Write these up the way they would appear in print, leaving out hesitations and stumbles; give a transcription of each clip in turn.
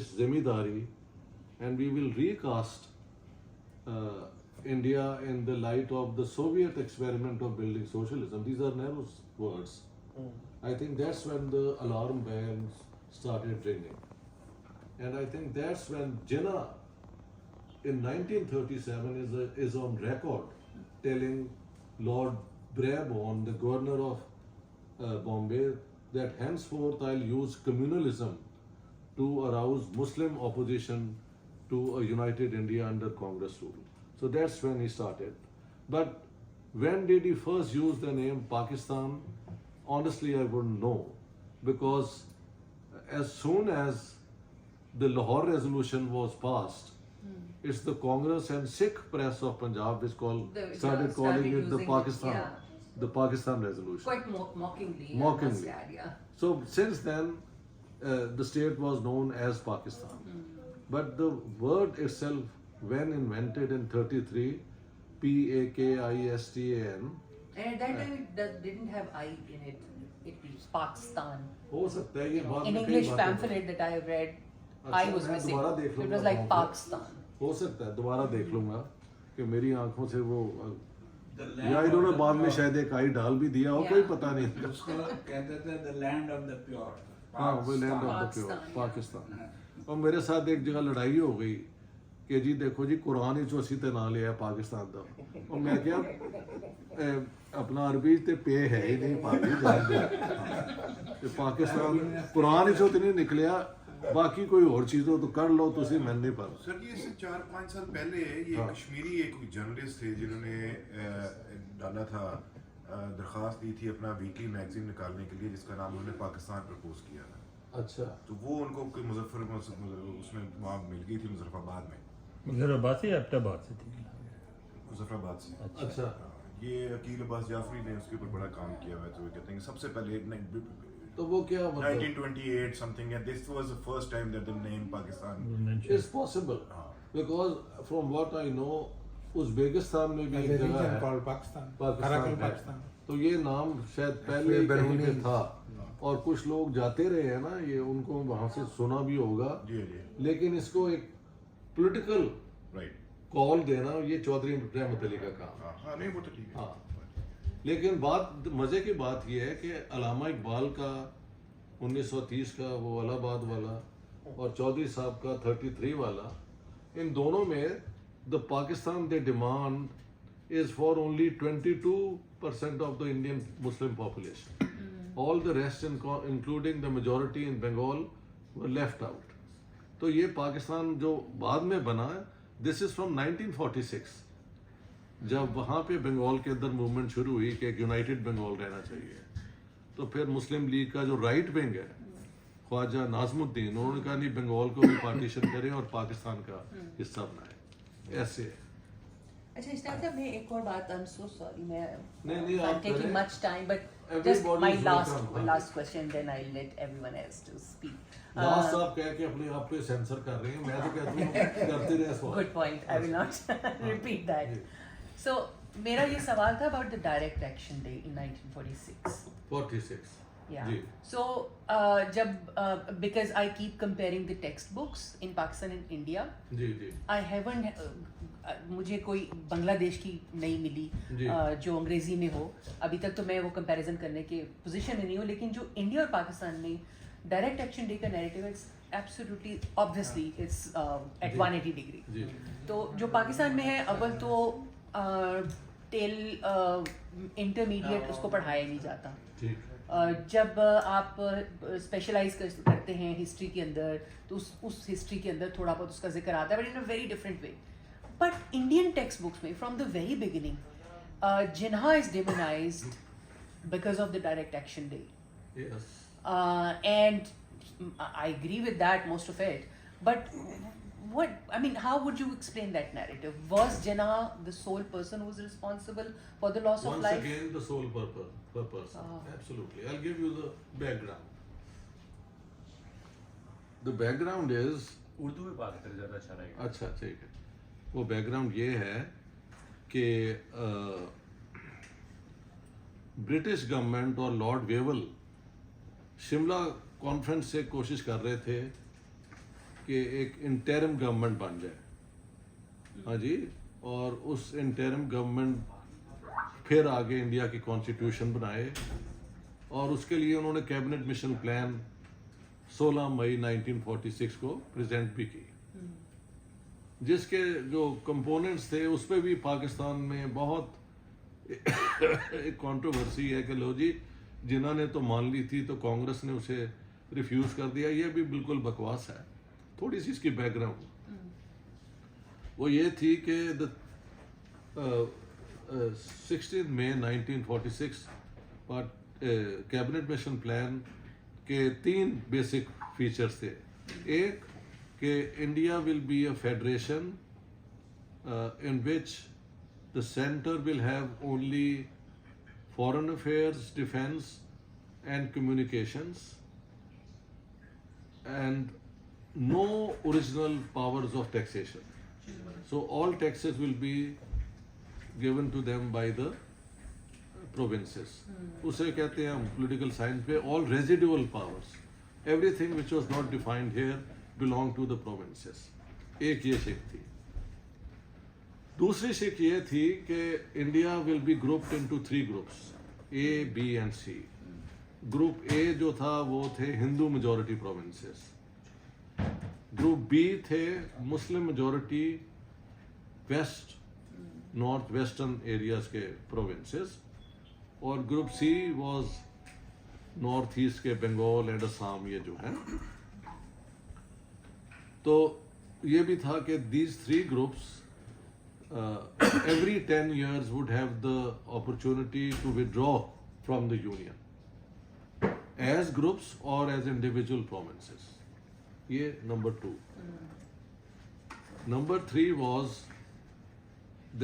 Zemindari, and we will recast India in the light of the Soviet experiment of building socialism. These are narrow words. I think that's when the alarm bells started ringing. And I think that's when Jinnah in 1937 is on record telling Lord Brabourne, the governor of Bombay, that henceforth I'll use communalism to arouse Muslim opposition to a united India under Congress rule. So that's when he started. But when did he first use the name Pakistan? Honestly, I wouldn't know, because as soon as the Lahore resolution was passed, it's the Congress and Sikh press of Punjab which started calling it the Pakistan, the Pakistan resolution. Quite mockingly. Mockingly. Yeah. So since then, the state was known as Pakistan. But the word itself, when invented in 33, Pakistan. And at that time it didn't have I in it. It was Pakistan. हो सकता है ये बाद In में English कई बातें pamphlet that I have read, अच्छा, I was मैं missing. दोबारा देख It लूंगा was like वहाँ पे। Pakistan. हो सकता है दोबारा देख लूंगा कि मेरी आंखों से वो The या land इन्होंने of the बाद में pure. शायद एक आई डाल भी दिया हो, Yeah. कोई पता नहीं। उसको कहते थे the land of the pure. हाँ वो land of the pure Pakistan, Pakistan. और मेरे साथ एक जगह लड़ाई हो गई कि जी देखो जी कुरान ही चौसी ते ना लिया पाकिस्तान का, और मैं क्या अपना अरबी ते पे है ही नहीं पाकी जान दे पाकिस्तान कुरान ही चौथ नहीं निकलिया, बाकी कोई और चीज हो तो कर लो, तुसी मैं नहीं पर। सर ये इससे 4-5 साल पहले ये हाँ। कश्मीरी एक जर्नलिस्ट थे जिन्होंने डाला था, दरख्वास्त दी थी अपना वीकली मैगजीन निकालने के लिए जिसका नाम उन्होंने पाकिस्तान प्रपोज किया था। अच्छा, तो वो उनको कोई उसमें वहाँ मिल गई थी मुजफ्फराबाद में। मुजफ्फराबाद से अब्बाबाद से थी। मुजफ्फराबाद से। अच्छा। ये अकील अब्बास जाफरी ने उसके ऊपर बड़ा काम किया हुआ है, तो वो कहते हैं कि सबसे पहले तो वो क्या मतलब 1928 something, and this was the first time that the name Pakistan. It's possible because from what I know Uzbekistan में भी एक जगह है पाकिस्तान है, तो ये नाम शायद पहले कहीं पे था और कुछ लोग जाते रहे हैं ना, ये उनको वहाँ से सुना भी होगा, जी। लेकिन इसको एक पॉलिटिकल राइट। कॉल देना ये चौधरी रहमत अली का काम है। हाँ नहीं वो तो ठीक है। हाँ, लेकिन बात मजे की बात यह है कि अल्लामा इकबाल का 1930 का वो अलाहाबाद वाला और चौधरी साहब का 33 वाला, इन दोनों में the Pakistan they demand is for only 22% of the Indian Muslim population, all the rest including the majority in Bengal were left out. तो ये पाकिस्तान जो बाद में बना है, दिस इज फ्रॉम 1946, जब वहाँ पे बंगाल के अंदर मूवमेंट शुरू हुई कि एक यूनाइटेड बंगाल रहना चाहिए, तो फिर मुस्लिम लीग का जो राइट विंग है ख्वाजा नाज़मुद्दीन, उन्होंने कहा नहीं बंगाल को भी पार्टीशन करें और पाकिस्तान का हिस्सा बनाए, ऐसे। अच्छा इश्तियाक साहब, मैं एक और बात, आई एम सो सॉरी, मैं नहीं, आप टेकिंग करें। Much time, but just Everybody my is welcome. Last question, then I let everyone else to speak. Last आप कह के अपने आप पे सेंसर कर रहे हैं, मैं तो कहता हूँ करते रहे सवाल। Good point, I will not repeat that. सो मेरा ये सवाल था about the direct action day in 1946। 46 Yeah. जी। So जब because I keep comparing the textbooks in Pakistan and India, जी। I haven't मुझे कोई बांग्लादेश की नहीं मिली जो अंग्रेजी में हो, अभी तक तो मैं वो कंपैरिजन करने के पोजीशन में नहीं हूँ, लेकिन जो इंडिया और पाकिस्तान में डायरेक्ट एक्शन डे का नैरेटिव है, absolutely obviously it's at 180 degree. तो जो पाकिस्तान में है, अव्वल तो टेल इंटरमीडिएट उसको पढ़ाया नहीं जाता। जब आप स्पेशलाइज करते हैं हिस्ट्री के अंदर, तो उस हिस्ट्री के अंदर थोड़ा बहुत उसका जिक्र आता है, but in a very different way. But Indian text books में from the very beginning Jinnah is demonized because of the direct action day, and I agree with that most of it, but what, I mean, how would you explain that narrative? Was Jinnah the sole person who was responsible for the loss of life? Once again, the sole person. Absolutely. I'll give you the background. The background is. Urdu में बात करें ज़्यादा अच्छा रहेगा। अच्छा ठीक है, वो बैकग्राउंड ये है कि ब्रिटिश गवर्नमेंट और लॉर्ड वेवल शिमला कॉन्फ्रेंस से कोशिश कर रहे थे कि एक इंटरिम गवर्नमेंट बन जाए, हाँ जी, और उस इंटरिम गवर्नमेंट फिर आगे इंडिया की कॉन्स्टिट्यूशन बनाए, और उसके लिए उन्होंने कैबिनेट मिशन प्लान 16 मई 1946 को प्रेजेंट भी की, जिसके जो कंपोनेंट्स थे उस पर भी पाकिस्तान में बहुत एक कंट्रोवर्सी है कि लो जी जिन्होंने तो मान ली थी तो कांग्रेस ने उसे रिफ्यूज कर दिया। ये भी बिल्कुल बकवास है। थोड़ी सी इसकी बैकग्राउंड वो ये थी कि 16 मई 1946 पर कैबिनेट मिशन प्लान के 3 बेसिक फीचर्स थे। एक कि India will be a federation in which the center will have only foreign affairs, defense and communications, and no original powers of taxation. So all taxes will be given to them by the provinces. उसे कहते हैं political science पे all residual powers, everything which was not defined here belong to the provinces. एक ये शिक थी। दूसरी शिक ये थी कि India will be grouped into 3 groups, A, B and C. Group A जो था वो थे Hindu majority provinces, group B थे Muslim majority west north western areas के प्रोविंसेस, और group C was north east के बंगाल एंड असम ये जो है। तो ये भी था कि these 3 groups every 10 years would have the opportunity to withdraw from the union as groups or as individual provinces. ये number 2. Number 3 was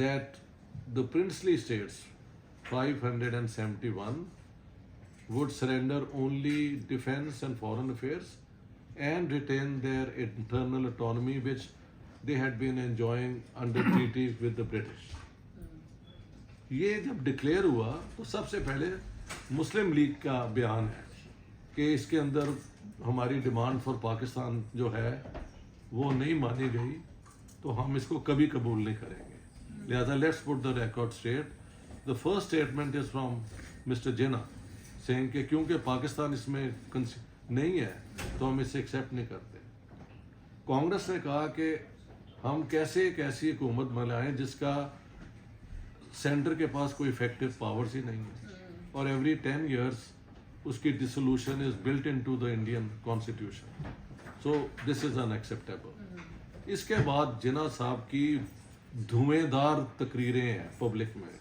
that the princely states 571 would surrender only defense and foreign affairs and retain their internal autonomy which they had been enjoying under treaties with the British. ये जब declare हुआ तो सबसे पहले मुस्लिम league का बयान है कि इसके अंदर हमारी डिमांड फॉर पाकिस्तान जो है वो नहीं मानी गई, तो हम इसको कभी कबूल नहीं करेंगे। लिहाजा let's put the record straight. The first statement is from mister Jinnah saying कि क्योंकि पाकिस्तान इसमें नहीं है तो हम इसे एक्सेप्ट नहीं करते। कांग्रेस ने कहा कि हम कैसे एक ऐसी हुकूमत बनाएं जिसका सेंटर के पास कोई इफेक्टिव पावर्स ही नहीं है, और एवरी 10 years उसकी dissolution is built into the Indian constitution. So this is unacceptable. इसके बाद जिन्ना साहब की धुएंधार तकरीरें हैं पब्लिक में,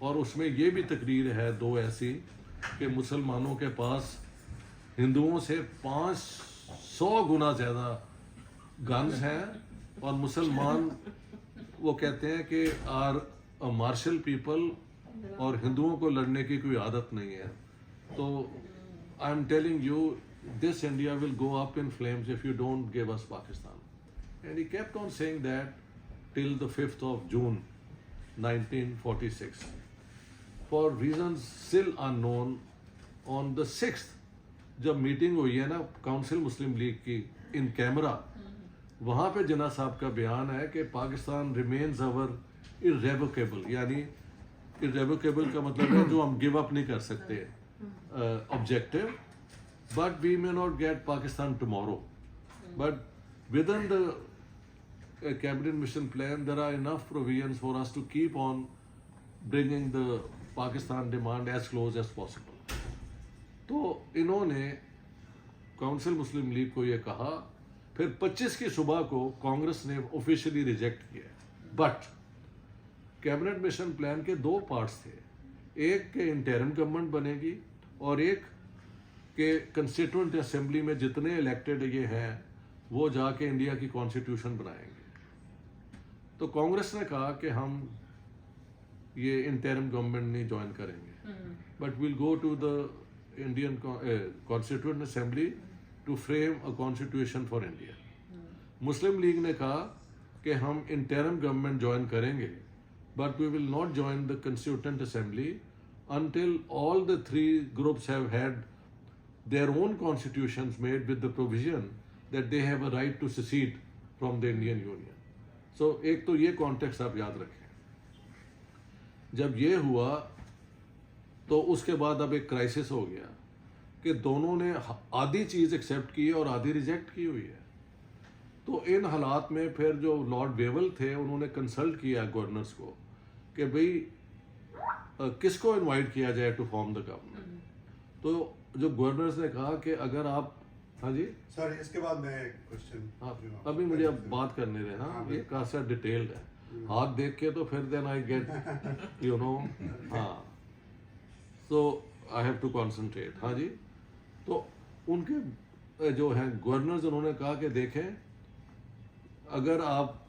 और उसमें ये भी तकरीर है 2 ऐसी कि मुसलमानों के पास हिंदुओं से 500 गुना ज़्यादा गन्स हैं, और मुसलमान वो कहते हैं कि आर अ मार्शल पीपल और हिंदुओं को लड़ने की कोई आदत नहीं है। तो I am telling you this India will go up in flames if you don't give us Pakistan. And he kept on saying that till the 5th of June 1946 for reasons still unknown. On the 6th जब meeting हुई है ना council मुस्लिम league की in camera, वहाँ पे जिन्ना साहब का बयान है कि पाकिस्तान रिमेन्स अवर इररेवोकेबल, यानी इररेवोकेबल का मतलब है जो हम गिव अप नहीं कर सकते objective, but we may not get Pakistan tomorrow, but within the cabinet mission plan there are enough provisions for us to keep on bringing the Pakistan demand as close as possible. तो इन्होंने council मुस्लिम league को ये कहा। फिर 25 की सुबह को कांग्रेस ने ऑफिशियली रिजेक्ट किया, बट कैबिनेट मिशन प्लान के 2 पार्ट्स थे, एक के इंटरिम गवर्नमेंट बनेगी और एक के कंस्टिट्यूएंट असेंबली में जितने इलेक्टेड ये हैं वो जाके इंडिया की कॉन्स्टिट्यूशन बनाएंगे। तो कांग्रेस ने कहा कि हम ये इंटरिम गवर्नमेंट नहीं ज्वाइन करेंगे, but will go to the Indian Constituent Assembly to frame a constitution for India. Muslim League ने कहा कि हम interim government join करेंगे, but we will not join the Constituent Assembly until all the 3 groups have had their own constitutions made with the provision that they have a right to secede from the Indian Union. So एक तो ये context आप याद रखें. जब ये हुआ तो उसके बाद अब एक क्राइसिस हो गया कि दोनों ने आधी चीज़ एक्सेप्ट की है और आधी रिजेक्ट की हुई है. तो इन हालात में फिर जो लॉर्ड वेवल थे उन्होंने कंसल्ट किया गवर्नर्स को कि भाई किसको इनवाइट किया जाए टू फॉर्म द गवर्नमेंट. तो जो गवर्नर्स ने कहा कि अगर आप, हाँ जी सर इसके बाद मैं क्वेश्चन, हाँ अभी मुझे अब बात करने दें. हाँ ये काफ़ी डिटेल्ड है, हाथ देख के तो फिर then I get you know. हाँ so I have to concentrate. हाँ जी, तो उनके जो हैं गवर्नर्स उन्होंने कहा कि देखें अगर आप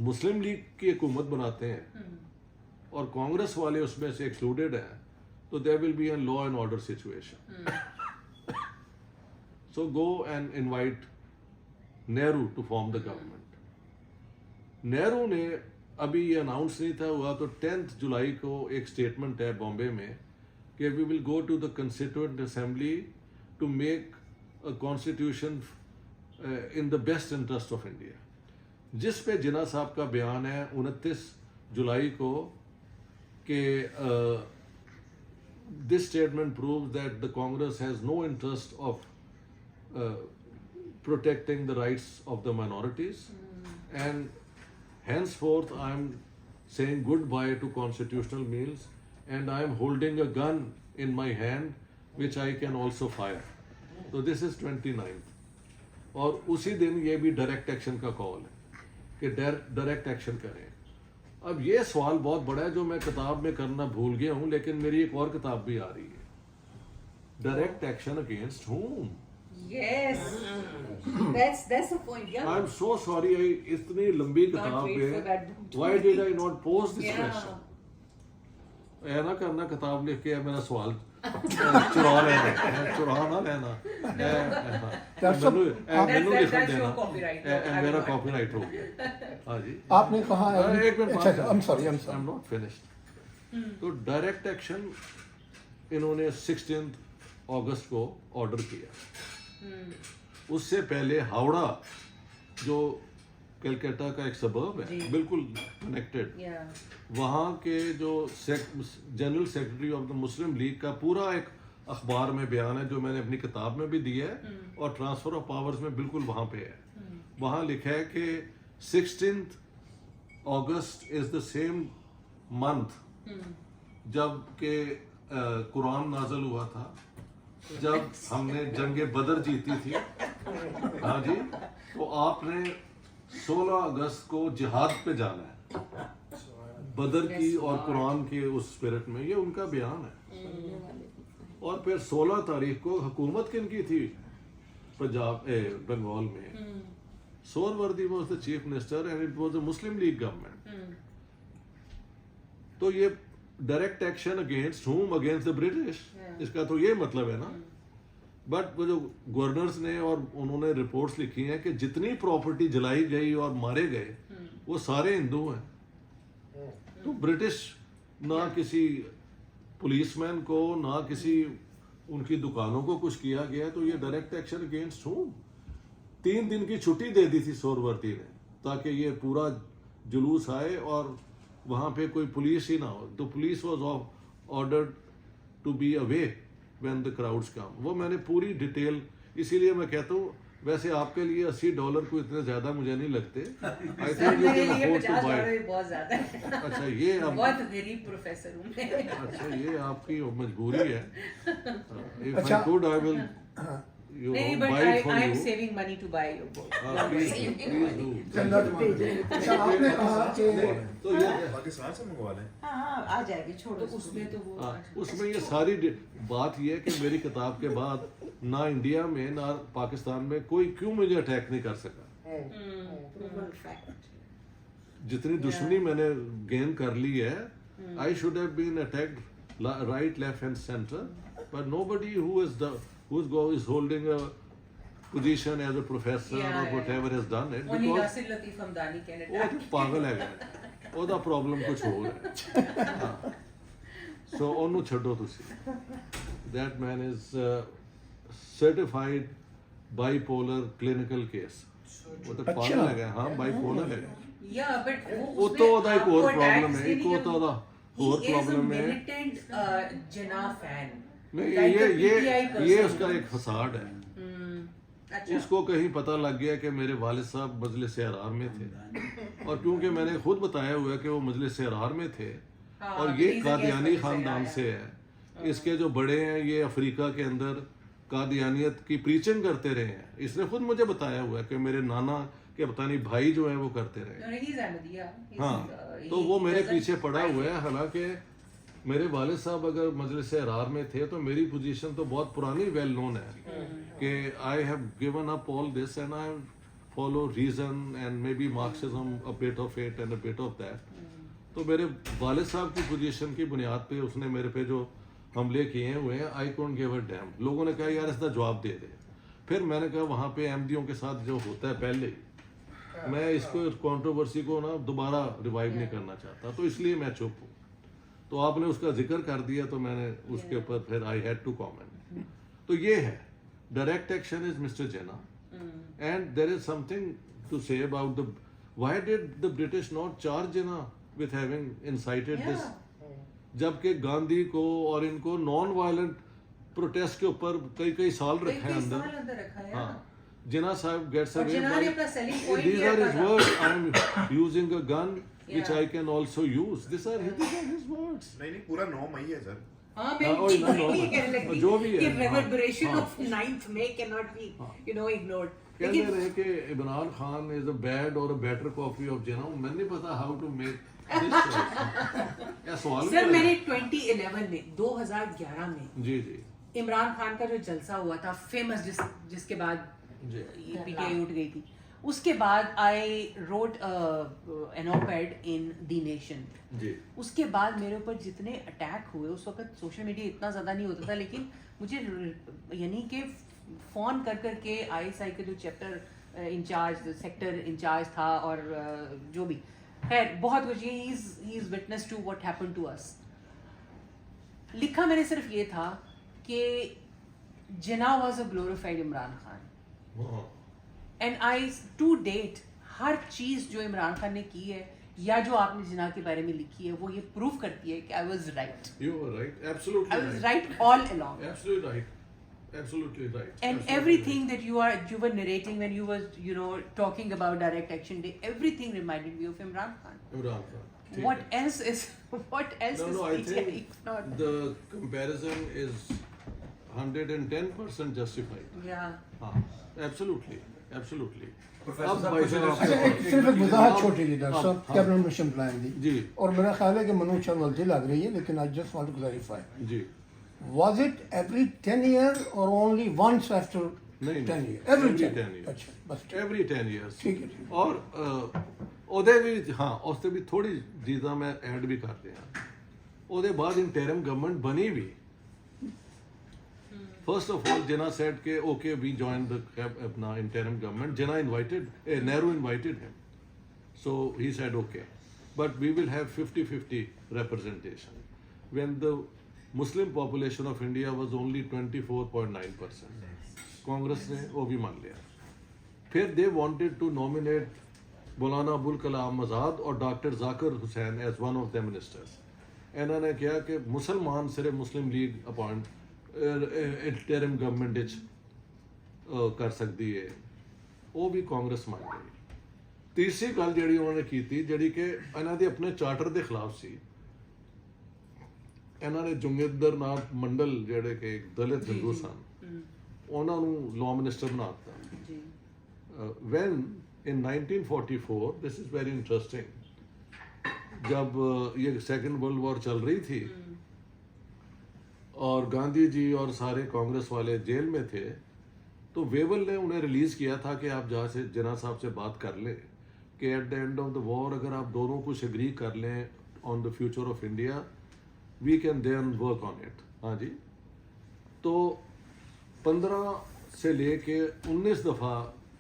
मुस्लिम लीग की हुकूमत बनाते हैं और कांग्रेस वाले उसमें से एक्सक्लूडेड हैं तो there will be an law and order situation. So go and invite Nehru to form the government. Nehru ने अभी ये अनाउंस नहीं था हुआ तो 10 जुलाई को एक स्टेटमेंट है बॉम्बे में कि we will go to the constituent assembly to make a constitution in the best interest of India. जिस पे जिन्ना साहब का बयान है 29 जुलाई को कि this statement proves that the Congress has no interest of protecting the rights of the minorities, and henceforth I am saying goodbye to constitutional meals and I am holding a gun in my hand which I can also fire. So this is 29th. और उसी दिन ये भी direct action का call है कि direct action करें. अब ये सवाल बहुत बड़ा है जो मैं किताब में करना भूल गया हूँ, लेकिन मेरी एक और किताब भी आ रही है. Direct action against whom? Yes, that's the point. Yeah. I'm so sorry. इतनी लंबी किताब wait for है. that book to Why read. did I not pose this Yeah. question? ऐ ना करना किताब लिख के मेरा सवाल चुरा लेना, चुरा ना लेना. मैनू लिखन That's your देना. copyright. मेरा कॉपीराइट हो गया. हाँ जी. आपने कहा है एक मिनट. अच्छा, I'm sorry. I am not finished. तो डायरेक्ट एक्शन इन्होंने 16 अगस्त को ऑर्डर किया. उससे पहले हावड़ा जो कलकत्ता का एक सबर्ब है बिल्कुल कनेक्टेड, वहाँ के जो general secretary of the Muslim league का पूरा एक अखबार में बयान है जो मैंने अपनी किताब में भी दिया है और ट्रांसफर ऑफ पावर्स में बिल्कुल वहाँ पे है. वहाँ लिखा है कि 16 अगस्त इज द सेम मंथ जब के कुरान नाजल हुआ था, जब हमने जंगे बदर जीती थी. हाँ जी, तो आपने 16 अगस्त को जिहाद पे जाना है बदर की और कुरान के उस स्पिरिट में. ये उनका बयान है. और फिर 16 तारीख को हुकूमत किन की थी पंजाब बंगाल में? Suhrawardy was the chief minister and it was a Muslim league government. तो ये direct action against whom? Against the British. इसका तो ये मतलब है ना. बट वो जो गवर्नर्स ने और उन्होंने रिपोर्ट्स लिखी हैं कि जितनी प्रॉपर्टी जलाई गई और मारे गए वो सारे हिंदू हैं. तो ब्रिटिश ना किसी पुलिसमैन को ना किसी उनकी दुकानों को कुछ किया गया. तो ये डायरेक्ट एक्शन अगेंस्ट whom? 3 दिन की छुट्टी दे दी थी सोहरावर्दी ने ताकि ये पूरा जुलूस आए और वहाँ पे कोई पुलिस ही ना हो. तो police was ordered to be away when the crowds come. वो मैंने पूरी डिटेल, इसीलिए मैं कहता हूँ वैसे आपके लिए $80 को इतने ज्यादा मुझे नहीं लगते. I think you can afford to buy. बहुत ज्यादा है. अच्छा ये अब बहुत गरीब प्रोफेसर हूँ मैं. अच्छा ये आपकी मजबूरी है. इफ अच्छा. I could I will you नहीं, know, but buy it for I am you. saving money to buy your book. Please do. चंदा अच्छा, आपने कहा कि तो ये पाकिस्तान से मंगवा लें. हाँ आ जाएगी, छोड़ो तो उसमें तो वो हाँ, उसमें ये सारी बात ये है कि मेरी किताब के बाद ना इंडिया में ना पाकिस्तान में कोई क्यों मुझे अटैक नहीं कर सका. proven fact. जितनी दुश्मनी मैंने गेन कर ली है, I should have been attacked right left and centre, but nobody who is holding a position as a professor or whatever has done it. Only Because Nasir Latif Hamdani can वो attack. तो पागल है. ਉਹਦਾ problem कुछ और है. So ਉਹਨੂੰ ਛੱਡੋ ਤੁਸੀਂ. That man is certified bipolar clinical case. वो तो पागल है क्या? हाँ bipolar है। Yeah, but वो तो ਉਹਦਾ ਇੱਕ ਹੋਰ problem ਹੈ, ਇੱਕ ਉਹ ਤਾਂ ਉਹਦਾ ਹੋਰ problem है। militant Jinnah fan. नहीं ये उसका एक फसाड है। उसको कहीं पता लग गया कि मेरे वालिद साहब मजलिस अरार में थे, और क्योंकि मैंने खुद बताया हुआ है कि वो मजलिस अरार में थे और ये कादियानी खानदान से है, इसके जो बड़े हैं ये अफ्रीका के अंदर कादियानियत की प्रीचिंग करते रहे हैं। इसने खुद मुझे बताया हुआ है कि मेरे नाना के पता नहीं भाई जो है वो करते रहे। हाँ, तो वो मेरे पीछे पड़ा हुआ है। हालांकि मेरे वालिद साहब अगर मजलिस अरार में थे तो मेरी पोजीशन तो बहुत पुरानी वेल नोन है कि I have given up all this and I follow reason and maybe Marxism, a bit of it and a bit of that. तो मेरे वालिद साहब की पोजीशन की बुनियाद पे उसने मेरे पे जो हमले किए हुए हैं, I don't give a dam. लोगों ने कहा यार इसका जवाब दे दे। फिर मैंने कहा वहाँ पे अहमदियों के साथ जो होता है पहले, मैं इसको कंट्रोवर्सी को ना दोबारा रिवाइव नहीं करना चाहता, तो इसलिए मैं चुप हूँ। तो आपने उसका जिक्र कर दिया तो मैंने उसके ऊपर फिर आई हैड टू कमेंट। तो ये है direct action is mister Jinnah, and there is something to say about the why did the British not charge Jinnah with having incited this, जबकि गांधी को और इनको नॉन वायलेंट प्रोटेस्ट के ऊपर कई साल रखा है अंदर। हाँ, Jinnah sahib gets away by these are his words, I am using a gun which I can also use. These are his words. नहीं पूरा 9 मई है सर। हाँ, मैं ये कहने लगती जो भी है, कि reverberation हाँ, of 9th May cannot be, ignored. कहते रहे कि Imran Khan is a bad or a better copy of Jinnah। मैंने नहीं पता how to make this choice। या सवाल सर मैंने 2011 में 2011 में जी जी इमरान खान का जो जलसा हुआ था फेमस, जिसके बाद ये पीटीआई उठ गई थी, उसके बाद I wrote an op-ed in the nation. उसके बाद मेरे ऊपर जितने अटैक हुए, उस वक्त सोशल मीडिया इतना ज़्यादा नहीं होता था, लेकिन मुझे यानी कि फ़ोन कर के ISI के जो चैप्टर इंचार्ज, सेक्टर इंचार्ज था और जो भी खैर बहुत कुछ, he is witness to what happened to us. लिखा मैंने सिर्फ ये था कि Jinnah was a glorified Imran Khan, and I to date हर चीज जो इमरान खान ने की है या जो आपने जिन्ना के बारे में लिखी है वो ये प्रूव करती है कि I was right. You were right, absolutely I was right all along. Absolutely right, absolutely right. And absolutely everything that you were narrating when you were talking about direct action day, everything reminded me of Imran Khan. Imran Khan. What else is No, I PTI think not? the comparison is 110% justified. Yeah. हाँ, absolutely, absolutely. Professor साहब भाई कुछ साहब अच्छा एक सिर्फ एक वजाहत छोटी सी डॉक्टर साहब, हाँ। कैबिनेट मिशन प्लान दी जी और मेरा ख्याल है कि मनोज शर्मा गलती लग रही है, लेकिन I just want to clarify, जी वाज इट एवरी 10 ईयर और ओनली वंस आफ्टर नहीं 10 ईयर? every every 10 years. अच्छा बस every 10 years. ठीक है, ठीक है। और ਉਹਦੇ ਵੀ हाँ उससे भी थोड़ी चीज़ां मैं ऐड भी करते हैं। ਉਹਦੇ बाद इंटरिम गवर्नमेंट बनी भी। First of all, Jinnah said कि okay, we joined the अपना interim government. Jinnah invited, Nehru invited him. So he said okay, but we will have 50-50 representation. When the Muslim population of India was only 24.9%, Congress ने वो भी मान लिया। फिर they wanted to nominate Maulana Abul Kalam Azad और doctor Zakir Hussain as one of the ministers. ਇਹਨਾਂ ਨੇ ਕਿਹਾ ਕਿ ਮੁਸਲਮਾਨ ਸਿਰਫ ਮੁਸਲਿਮ ਲੀਗ ਅਪਾਇੰਟ ਇੰਟਰਿਮ ਗਵਰਨਮੈਂਟ ਵਿੱਚ ਕਰ ਸਕਦੀ ਹੈ, ਉਹ ਵੀ ਕਾਂਗਰਸ ਮੰਨ ਗਈ। ਤੀਸਰੀ ਗੱਲ ਜਿਹੜੀ ਉਹਨਾਂ ਨੇ ਕੀਤੀ, ਜਿਹੜੀ ਕਿ ਇਹਨਾਂ ਦੇ ਆਪਣੇ ਚਾਰਟਰ ਦੇ ਖਿਲਾਫ ਸੀ, ਇਹਨਾਂ ਨੇ ਜੁਮੇਦਰ ਨਾਥ ਮੰਡਲ ਜਿਹੜੇ ਕਿ ਦਲਿਤ ਹਿੰਦੂ ਸਨ, ਉਹਨਾਂ ਨੂੰ ਲਾਅ ਮਿਨਿਸਟਰ ਬਣਾ ਦਿੱਤਾ। when in 1944, this is very interesting, जब ये सेकेंड वर्ल्ड वॉर चल रही थी और गांधी जी और सारे कांग्रेस वाले जेल में थे, तो वेवल ने उन्हें रिलीज़ किया था कि आप जहाँ से जिन्ना साहब से बात कर लें कि at the end of the war अगर आप दोनों कुछ एग्री कर लें on the future of India, we can then work on it. हाँ जी, तो 15 से लेके 19 दफ़ा,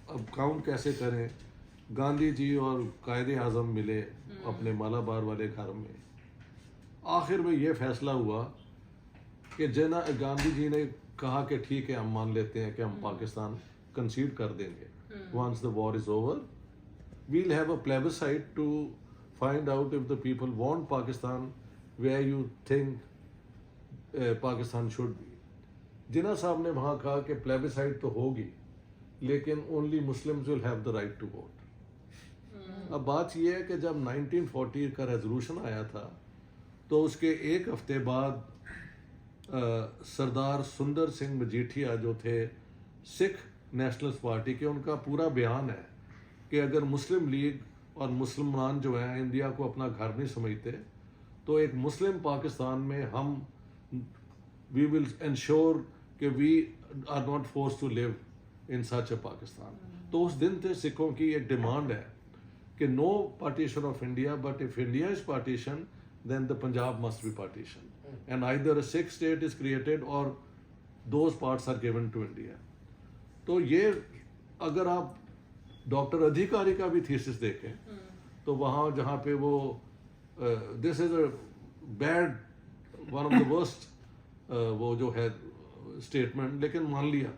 अब काउंट कैसे करें, गांधी जी और कायदे आज़म मिले अपने मालाबार वाले घर में। आखिर में ये फैसला हुआ कि गांधी जी ने कहा कि ठीक है हम मान लेते हैं कि हम पाकिस्तान कंसीड कर देंगे once the war is over, we'll have a plebiscite to find out if the people want Pakistan where you think Pakistan should be. जिन्ना साहब ने वहाँ कहा कि plebiscite तो होगी लेकिन only Muslims will have the right to vote. अब बात यह है कि जब 1940 का रेजोल्यूशन आया था तो उसके एक हफ्ते बाद सरदार सुंदर सिंह मजीठिया जो थे सिख नेशनलिस्ट पार्टी के, उनका पूरा बयान है कि अगर मुस्लिम लीग और मुसलमान जो हैं इंडिया को अपना घर नहीं समझते तो एक मुस्लिम पाकिस्तान में हम वी विल इंश्योर कि we are not force to live in such a Pakistan. तो उस दिन से सिखों की एक डिमांड है कि no partition of India, but if India is partition then the Punjab must be partitioned and either a Sikh state is created or those parts are given to India. तो ये अगर आप डॉक्टर अधिकारी का भी thesis देखें तो वहाँ जहाँ पे वो this is a bad one of the worst वो जो है स्टेटमेंट, लेकिन मान लिया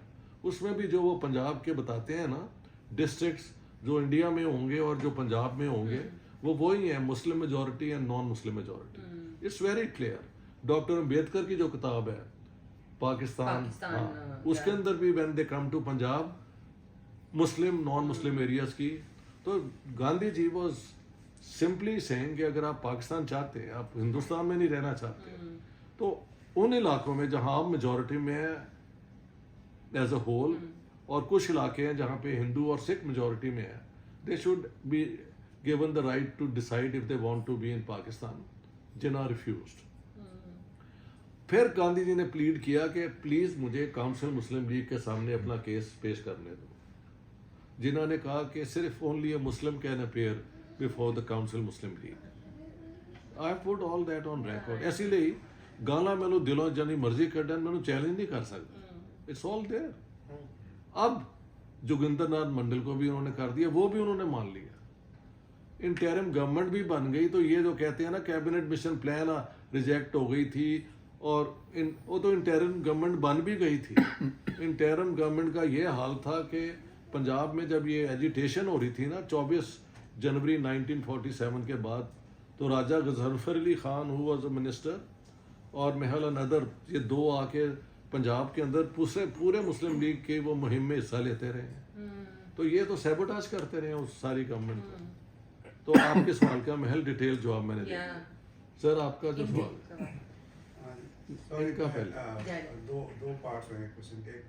उसमें भी जो वो पंजाब के बताते हैं ना डिस्ट्रिक्ट्स जो इंडिया में होंगे और जो पंजाब में होंगे वो वही है, Muslim majority and non Muslim majority. It's very clear. Doctor Ambedkar की जो किताब है पाकिस्तान उसके अंदर भी when they come to Punjab Muslim non Muslim areas की, तो Gandhi ji was simply saying कि अगर आप पाकिस्तान चाहते हैं, आप हिंदुस्तान में नहीं रहना चाहते, तो उन इलाकों में जहाँ आप मेजॉरिटी में है एज अ होल और कुछ इलाके हैं जहाँ पे हिंदू और सिख मेजॉरिटी में है, they should be given the right to decide if they want to be in Pakistan. Jinnah refused. फिर गांधी जी ने प्लीड किया कि प्लीज मुझे काउंसिल मुस्लिम लीग के सामने अपना केस पेश करने दो. जिन्ना ने कहा कि सिर्फ only a Muslim can appear before the council Muslim League. I put all that on record. ऐसे लिए गाना मैंने दिलों जानी मर्जी कर दें मैंने चैलेंज नहीं कर सकता. It's all there. अब जोगिंदर नाथ मंडल को भी उन्होंने कर दिया, वो भी उन्होंने मान लिया. इंटरिम गवर्नमेंट भी बन गई, तो ये जो कहते हैं ना कैबिनेट मिशन प्लान रिजेक्ट हो गई थी और वो तो इंटरिम गवर्नमेंट बन भी गई थी. इंटरिम गवर्नमेंट का ये हाल था कि पंजाब में जब ये एजिटेशन हो रही थी ना 24 जनवरी 1947 के बाद, तो Raja Ghazanfar Ali Khan who was a minister और महल अनदर, ये दो आके पंजाब के अंदर पूरे मुस्लिम लीग के वो मुहिम में हिस्सा लेते रहे. तो ये तो सैबोटाज करते रहे उस सारी गवर्नमेंट को. तो आपके सवाल का महल डिटेल जवाब मैंने दिया. सर आपका जो सवाल है सॉरी इनका पहले दो पार्ट्स में क्वेश्चन के.